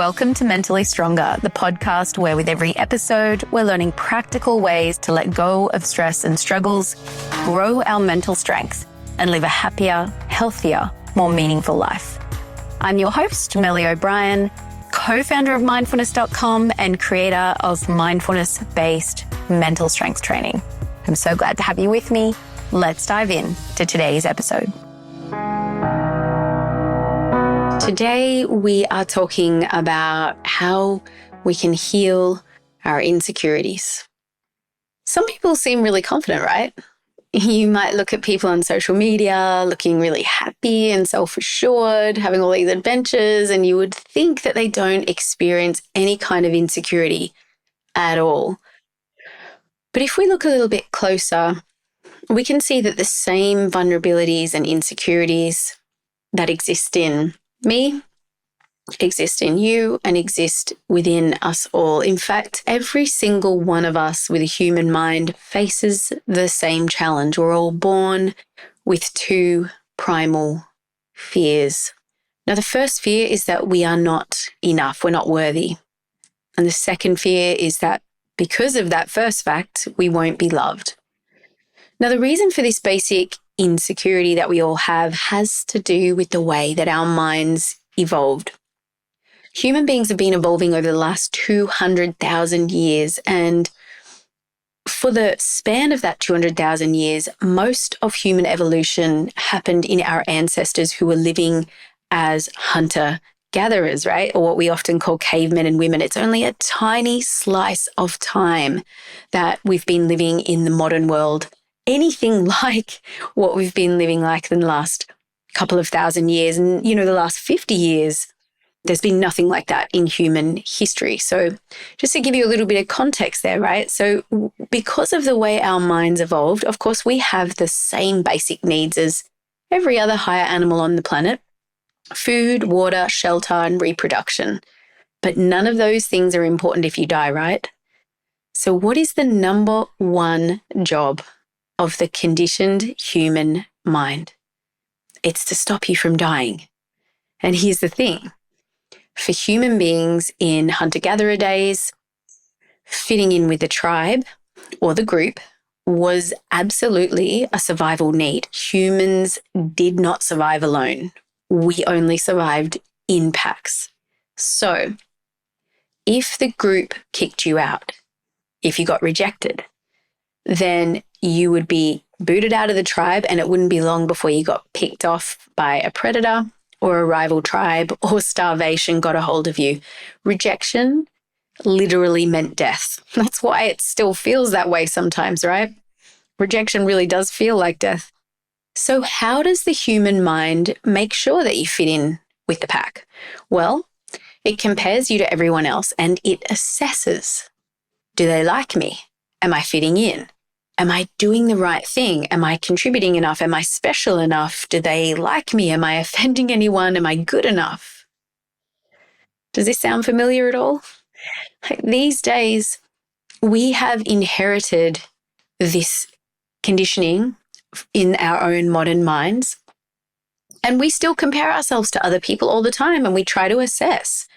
Welcome to Mentally Stronger, the podcast where with every episode, we're learning practical ways to let go of stress and struggles, grow our mental strength, and live a happier, healthier, more meaningful life. I'm your host, Melli O'Brien, co-founder of mindfulness.com and creator of mindfulness-based mental strength training. I'm so glad to have you with me. Let's dive in to today's episode. Today, we are talking about how we can heal our insecurities. Some people seem really confident, right? You might look at people on social media looking really happy and self-assured, having all these adventures, and you would think that they don't experience any kind of insecurity at all. But if we look a little bit closer, we can see that the same vulnerabilities and insecurities that exist in me, exist in you, and exist within us all. In fact, every single one of us with a human mind faces the same challenge. We're all born with two primal fears. Now, the first fear is that we are not enough, we're not worthy. And the second fear is that because of that first fact, we won't be loved. Now, the reason for this basic insecurity that we all have has to do with the way that our minds evolved. Human beings have been evolving over the last 200,000 years, and for the span of that 200,000 years, most of human evolution happened in our ancestors who were living as hunter-gatherers, right? Or what we often call cavemen and women. It's only a tiny slice of time that we've been living in the modern world, anything like what we've been living like in the last couple of thousand years. And, the last 50 years, there's been nothing like that in human history. So just to give you a little bit of context there, right? So because of the way our minds evolved, of course, we have the same basic needs as every other higher animal on the planet: food, water, shelter, and reproduction. But none of those things are important if you die, right? So what is the number one job of the conditioned human mind? It's to stop you from dying. And here's the thing. For human beings in hunter-gatherer days, fitting in with the tribe or the group was absolutely a survival need. Humans did not survive alone. We only survived in packs. So if the group kicked you out, if you got rejected, then you would be booted out of the tribe, and it wouldn't be long before you got picked off by a predator or a rival tribe, or starvation got a hold of you. Rejection literally meant death. That's why it still feels that way sometimes, right? Rejection really does feel like death. So how does the human mind make sure that you fit in with the pack? Well, it compares you to everyone else and it assesses. Do they like me? Am I fitting in? Am I doing the right thing? Am I contributing enough? Am I special enough? Do they like me? Am I offending anyone? Am I good enough? Does this sound familiar at all? These days, we have inherited this conditioning in our own modern minds, and we still compare ourselves to other people all the time, and we try to assess.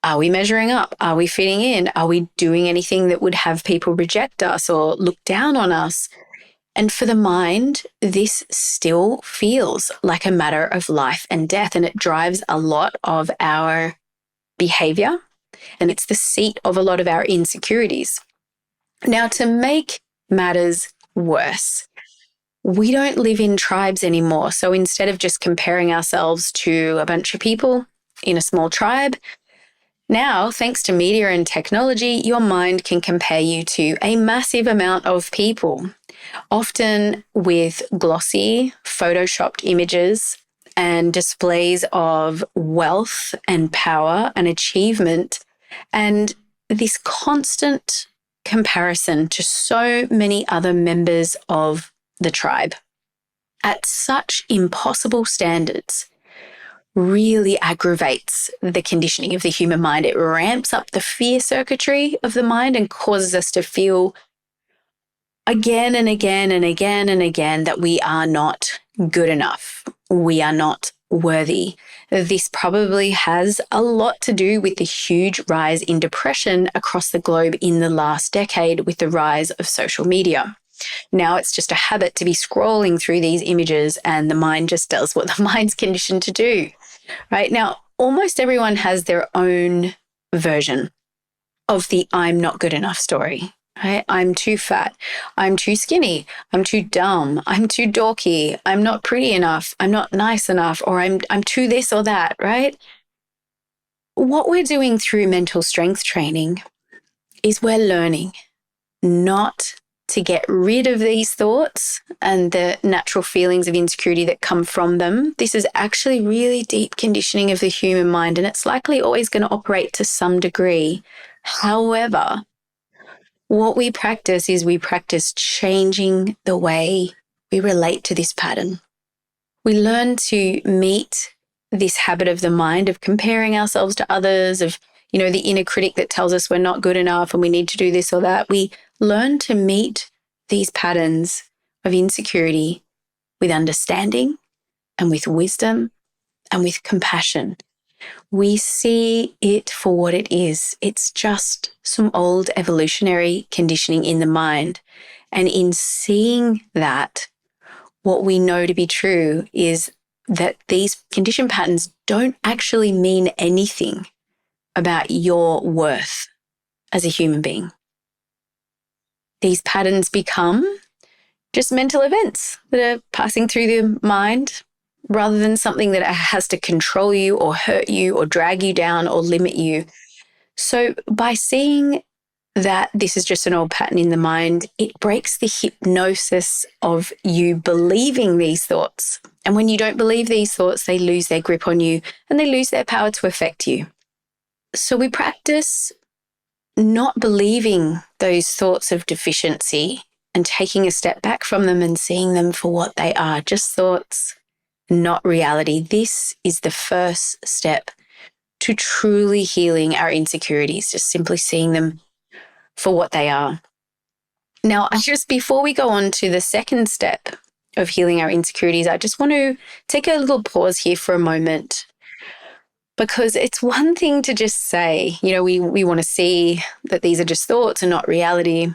Are we measuring up? Are we fitting in? Are we doing anything that would have people reject us or look down on us? And for the mind, this still feels like a matter of life and death, and it drives a lot of our behavior, and it's the seat of a lot of our insecurities. Now, to make matters worse, we don't live in tribes anymore. So instead of just comparing ourselves to a bunch of people in a small tribe, now, thanks to media and technology, your mind can compare you to a massive amount of people, often with glossy, photoshopped images and displays of wealth and power and achievement, and this constant comparison to so many other members of the tribe at such impossible standards really aggravates the conditioning of the human mind. It ramps up the fear circuitry of the mind and causes us to feel again and again and again and again that we are not good enough. we are not worthy. This probably has a lot to do with the huge rise in depression across the globe in the last decade with the rise of social media. Now it's just a habit to be scrolling through these images, and the mind just does what the mind's conditioned to do, right? Now, almost everyone has their own version of the I'm not good enough story. Right? I'm too fat. I'm too skinny. I'm too dumb. I'm too dorky. I'm not pretty enough. I'm not nice enough, or I'm too this or that, right? What we're doing through mental strength training is we're learning not to get rid of these thoughts and the natural feelings of insecurity that come from them. This is actually really deep conditioning of the human mind, and it's likely always going to operate to some degree. However, what we practice is we practice changing the way we relate to this pattern. We learn to meet this habit of the mind of comparing ourselves to others, of, the inner critic that tells us we're not good enough and we need to do this or that. We learn to meet these patterns of insecurity with understanding and with wisdom and with compassion. We see it for what it is. It's just some old evolutionary conditioning in the mind. And in seeing that, what we know to be true is that these condition patterns don't actually mean anything about your worth as a human being. These patterns become just mental events that are passing through the mind, rather than something that has to control you or hurt you or drag you down or limit you. So by seeing that this is just an old pattern in the mind, it breaks the hypnosis of you believing these thoughts. And when you don't believe these thoughts, they lose their grip on you and they lose their power to affect you. So we practice not believing those thoughts of deficiency and taking a step back from them and seeing them for what they are, just thoughts, not reality. This is the first step to truly healing our insecurities, just simply seeing them for what they are. Now, before we go on to the second step of healing our insecurities, I just want to take a little pause here for a moment, because it's one thing to just say, we want to see that these are just thoughts and not reality.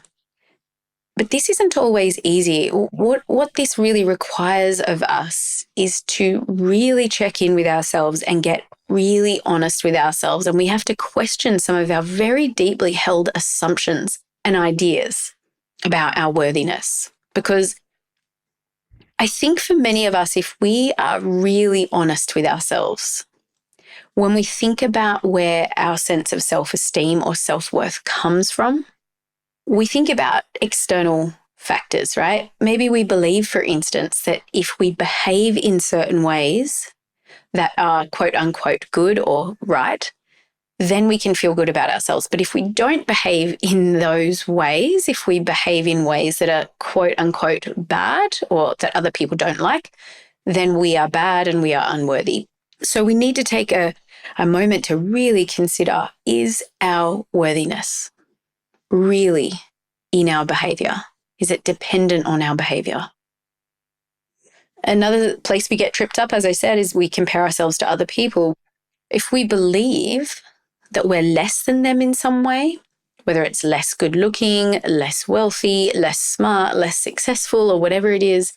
But this isn't always easy. What this really requires of us is to really check in with ourselves and get really honest with ourselves. And we have to question some of our very deeply held assumptions and ideas about our worthiness. Because I think for many of us, if we are really honest with ourselves, when we think about where our sense of self-esteem or self-worth comes from, we think about external factors, right? Maybe we believe, for instance, that if we behave in certain ways that are quote unquote good or right, then we can feel good about ourselves. But if we don't behave in those ways, if we behave in ways that are quote unquote bad or that other people don't like, then we are bad and we are unworthy. So we need to take a moment to really consider, is our worthiness really in our behavior? Is it dependent on our behavior? Another place we get tripped up, as I said, is we compare ourselves to other people. If we believe that we're less than them in some way, whether it's less good looking, less wealthy, less smart, less successful, or whatever it is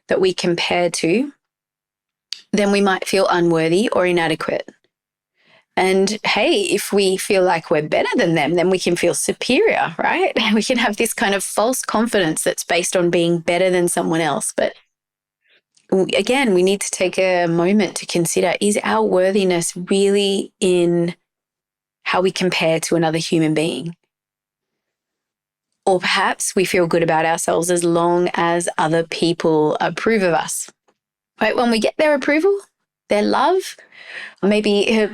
that we compare to, then we might feel unworthy or inadequate. And hey, if we feel like we're better than them, then we can feel superior, right? We can have this kind of false confidence that's based on being better than someone else. But again, we need to take a moment to consider, is our worthiness really in how we compare to another human being? Or perhaps we feel good about ourselves as long as other people approve of us. Right? When we get their approval, their love, maybe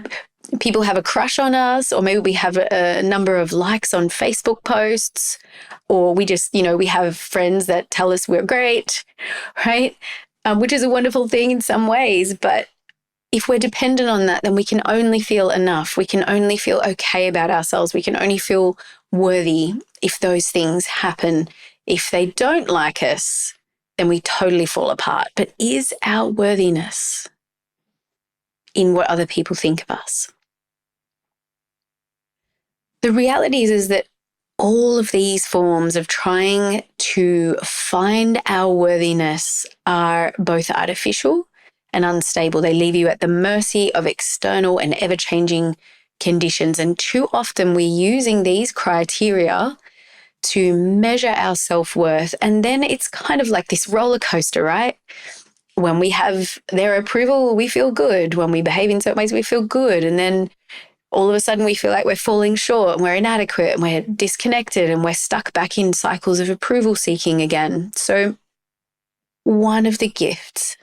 people have a crush on us, or maybe we have a number of likes on Facebook posts, or we just, we have friends that tell us we're great, right? Which is a wonderful thing in some ways. But if we're dependent on that, then we can only feel enough. We can only feel okay about ourselves. We can only feel worthy if those things happen. If they don't like us, then we totally fall apart. But is our worthiness in what other people think of us? The reality is that all of these forms of trying to find our worthiness are both artificial and unstable. They leave you at the mercy of external and ever-changing conditions. And too often we're using these criteria to measure our self-worth. And then it's kind of like this roller coaster, right? When we have their approval, we feel good. When we behave in certain ways, we feel good. And then all of a sudden we feel like we're falling short and we're inadequate and we're disconnected and we're stuck back in cycles of approval seeking again. So one of the gifts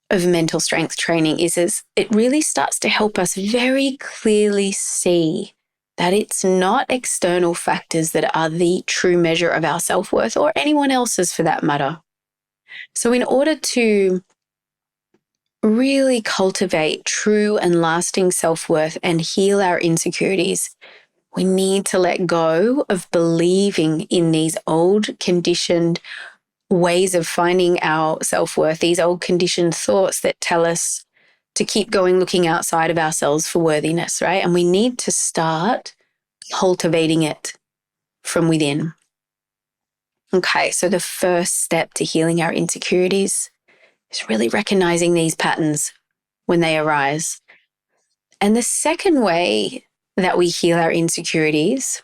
of mental strength training is it really starts to help us very clearly see that it's not external factors that are the true measure of our self-worth, or anyone else's for that matter. So in order to really cultivate true and lasting self-worth and heal our insecurities, we need to let go of believing in these old conditioned ways of finding our self-worth, these old conditioned thoughts that tell us to keep going looking outside of ourselves for worthiness, right? And we need to start cultivating it from within. Okay, so the first step to healing our insecurities is really recognizing these patterns when they arise. And the second way that we heal our insecurities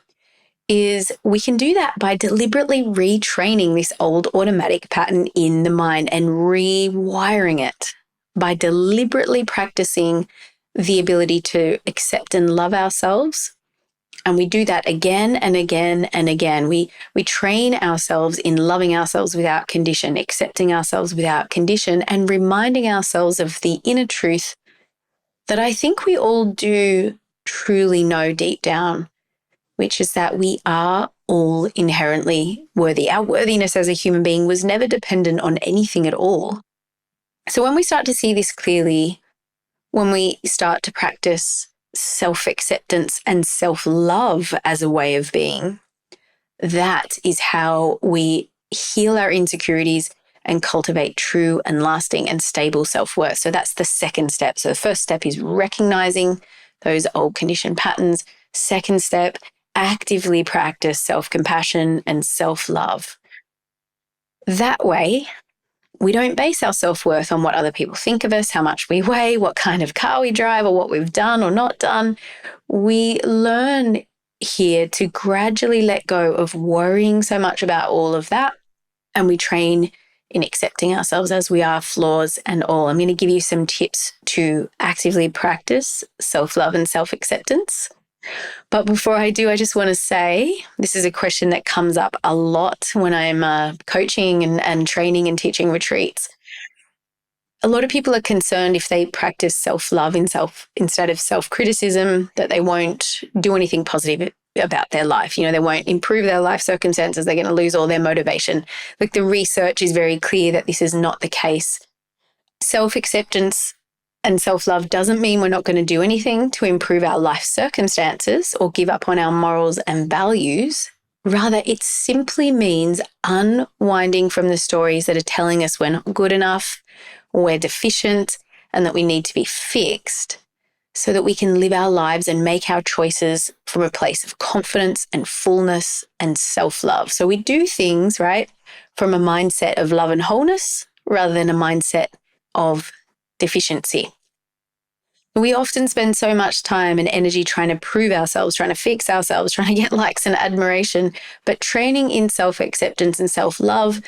is we can do that by deliberately retraining this old automatic pattern in the mind and rewiring it by deliberately practicing the ability to accept and love ourselves. And we do that again and again and again. We train ourselves in loving ourselves without condition, accepting ourselves without condition, and reminding ourselves of the inner truth that I think we all do truly know deep down, which is that we are all inherently worthy. Our worthiness as a human being was never dependent on anything at all. So when we start to see this clearly, when we start to practice self-acceptance and self-love as a way of being, that is how we heal our insecurities and cultivate true and lasting and stable self-worth. So that's the second step. So the first step is recognizing those old conditioned patterns. Second step, actively practice self-compassion and self-love. That way, we don't base our self-worth on what other people think of us, how much we weigh, what kind of car we drive, or what we've done or not done. We learn here to gradually let go of worrying so much about all of that. And we train in accepting ourselves as we are, flaws and all. I'm going to give you some tips to actively practice self-love and self-acceptance. But before I do, I just want to say, this is a question that comes up a lot when I'm coaching and training and teaching retreats. A lot of people are concerned if they practice self-love instead of self-criticism, that they won't do anything positive about their life. You know, they won't improve their life circumstances. They're going to lose all their motivation. Like, the research is very clear that this is not the case. Self-acceptance and self-love doesn't mean we're not going to do anything to improve our life circumstances or give up on our morals and values. Rather, it simply means unwinding from the stories that are telling us we're not good enough, we're deficient, and that we need to be fixed, so that we can live our lives and make our choices from a place of confidence and fullness and self-love. So we do things, right, from a mindset of love and wholeness rather than a mindset of deficiency. We often spend so much time and energy trying to prove ourselves, trying to fix ourselves, trying to get likes and admiration, but training in self-acceptance and self-love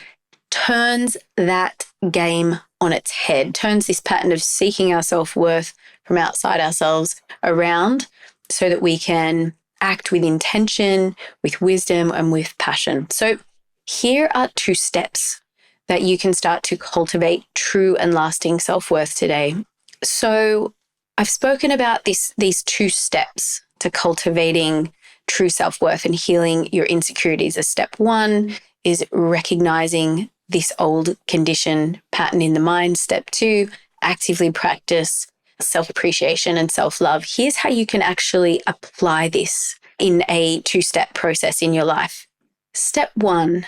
turns that game on its head, turns this pattern of seeking our self-worth from outside ourselves around, so that we can act with intention, with wisdom, and with passion. So here are 2 steps that you can start to cultivate true and lasting self-worth today. So I've spoken about these 2 steps to cultivating true self-worth and healing your insecurities. As step 1 is recognizing this old condition pattern in the mind. Step 2, actively practice self-appreciation and self-love. Here's how you can actually apply this in a 2-step process in your life. Step 1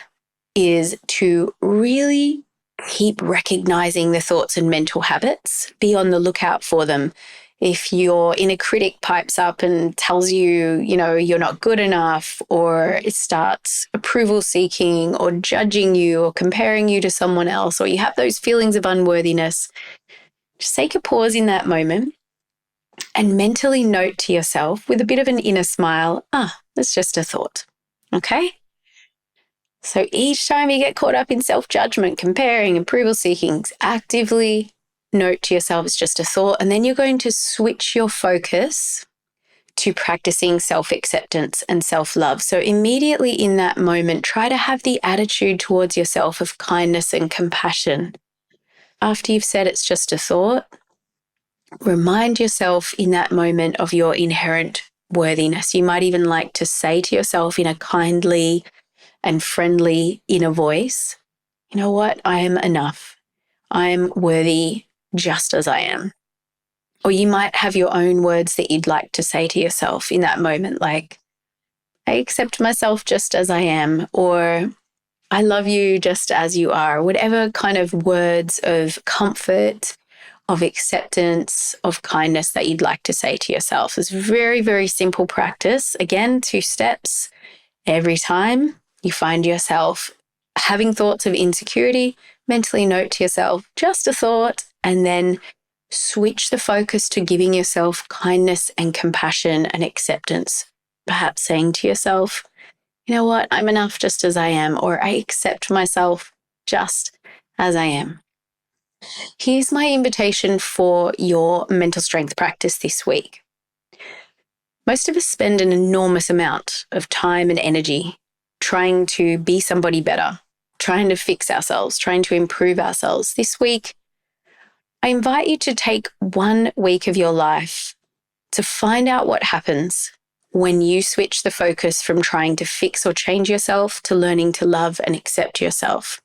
is to really keep recognizing the thoughts and mental habits. Be on the lookout for them. If your inner critic pipes up and tells you, you're not good enough, or it starts approval seeking or judging you or comparing you to someone else, or you have those feelings of unworthiness, just take a pause in that moment and mentally note to yourself with a bit of an inner smile, that's just a thought. Okay? So each time you get caught up in self-judgment, comparing, approval seeking, actively note to yourself it's just a thought, and then you're going to switch your focus to practicing self-acceptance and self-love. So immediately in that moment, try to have the attitude towards yourself of kindness and compassion. After you've said it's just a thought, remind yourself in that moment of your inherent worthiness. You might even like to say to yourself in a kindly and friendly inner voice, you know what? I am enough. I'm worthy just as I am. Or you might have your own words that you'd like to say to yourself in that moment, like, I accept myself just as I am, or I love you just as you are. Whatever kind of words of comfort, of acceptance, of kindness that you'd like to say to yourself. It's very, very simple practice. Again, 2 steps. Every time you find yourself having thoughts of insecurity, mentally note to yourself, just a thought, and then switch the focus to giving yourself kindness and compassion and acceptance. Perhaps saying to yourself, you know what, I'm enough just as I am, or I accept myself just as I am. Here's my invitation for your mental strength practice this week. Most of us spend an enormous amount of time and energy trying to be somebody better, trying to fix ourselves, trying to improve ourselves. This week, I invite you to take 1 week of your life to find out what happens when you switch the focus from trying to fix or change yourself to learning to love and accept yourself.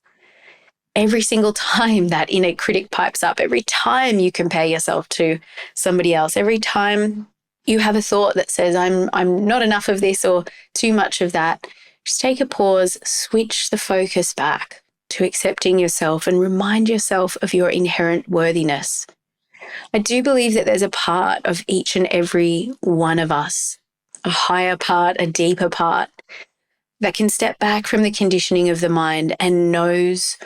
Every single time that inner critic pipes up, every time you compare yourself to somebody else, every time you have a thought that says, I'm not enough of this or too much of that, just take a pause, switch the focus back to accepting yourself and remind yourself of your inherent worthiness. I do believe that there's a part of each and every one of us, a higher part, a deeper part, that can step back from the conditioning of the mind and knows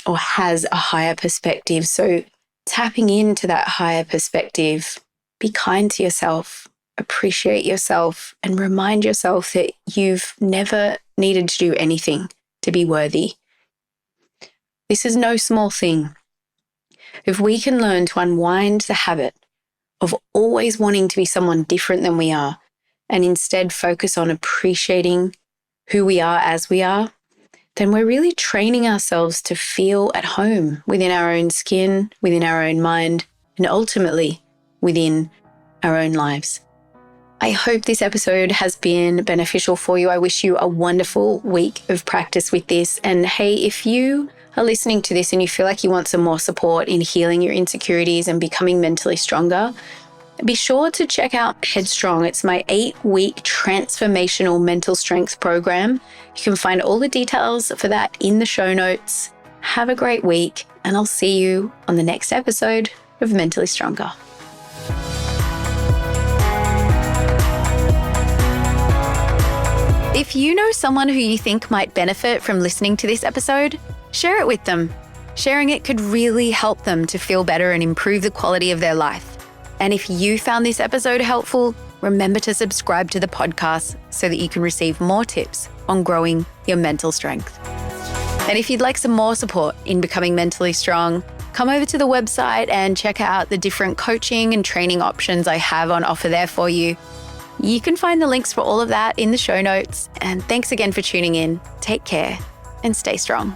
or has a higher perspective. So tapping into that higher perspective, be kind to yourself, appreciate yourself, and remind yourself that you've never needed to do anything to be worthy. This is no small thing. If we can learn to unwind the habit of always wanting to be someone different than we are, and instead focus on appreciating who we are as we are, then we're really training ourselves to feel at home within our own skin, within our own mind, and ultimately within our own lives. I hope this episode has been beneficial for you. I wish you a wonderful week of practice with this. And hey, if you are listening to this and you feel like you want some more support in healing your insecurities and becoming mentally stronger, be sure to check out Headstrong. It's my 8-week transformational mental strength program. You can find all the details for that in the show notes. Have a great week, and I'll see you on the next episode of Mentally Stronger. If you know someone who you think might benefit from listening to this episode, share it with them. Sharing it could really help them to feel better and improve the quality of their life. And if you found this episode helpful, remember to subscribe to the podcast so that you can receive more tips on growing your mental strength. And if you'd like some more support in becoming mentally strong, come over to the website and check out the different coaching and training options I have on offer there for you. You can find the links for all of that in the show notes. And thanks again for tuning in. Take care and stay strong.